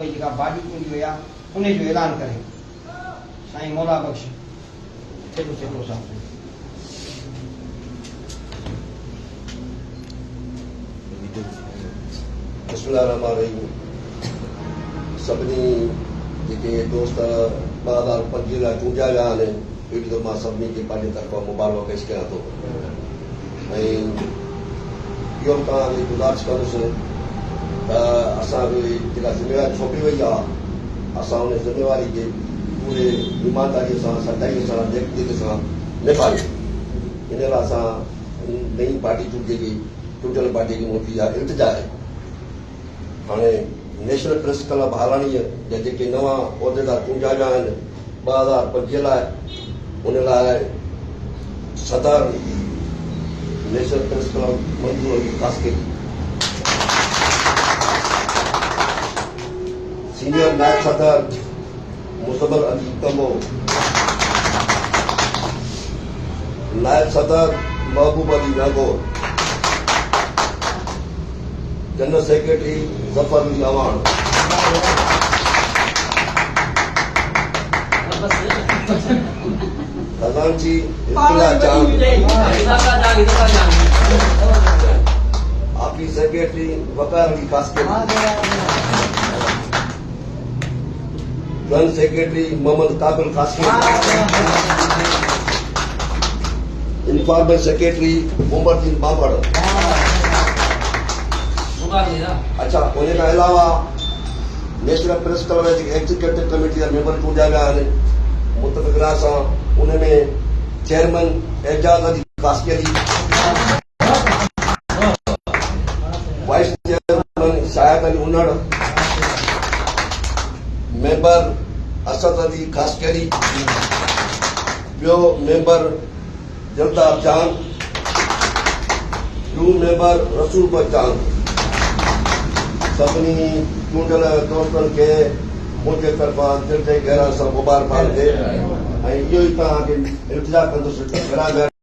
जेका बाडी चूंडी हुया उन जो ऐलान करे साईं मौला बख्श चलो चलो साहब। बिस्मिल्लाहिर्रहमानिर्रहीम। सभिनी जेके दोस्त 2025 लाइ चूंडिया विया आहिनि अहिड़ी त मां सभिनी खे पंहिंजे तरफ़ां मुबारक पेश कयां थो ऐं इहो बि तव्हांखे गुज़ारिश कंदुसि त असांखे जेका ज़िम्मेवारी सौंपी वई आहे असां उन ज़िम्मेवारी खे पूरे ईमानदारीअ सां सच्चाईअ सां नेकदिली सां निभायूं। इन लाइ असां नई पार्टी चूंडियल पार्टी खे मुंहिंजी इहा इल्तिजा आहे। हाणे नेशनल प्रेस क्लब हालाणीअ जा जेके नवां उहिदेदार चूंडिया विया आहिनि 2025 लाइ उन लाइ सदर नेशनल प्रेस क्लब मंजूर अली कास्किरी, सीनियर नायब सदर मुज़म्मिल अली कमो, नायब सदर महबूब अली नागौर, जनरल सेक्रेटरी जफर अली अवान, खजांची Ibtila Chand, office secretary Waqar Ali Kaskiri, joint secretary Mohammad Kabil Kaskiri, informal secretary Umardin Babar. अच्छा, उनखां अलावा नेशनल प्रेस क्लब जी एग्जीक्यूटिव कमेटी जा मेंबर चूंडिया विया आहिनि मुतफ़िक़ सां। उनमें chairman Ejaz Ali Kaskiri, vice chairman Shahid Ali Unnar, member Asad Ali Kaskiri, ॿियो मेंबर जलदार चांद, ॿियो मेंबर रसूल चांद। सभिनी चूंडियल दोस्तनि खे मुंहिंजे तरफ़ां दिलि जे गहराइण सां मुबारकबाद ॾे ऐं इहो ई तव्हांखे इल्तिजा कंदुसि।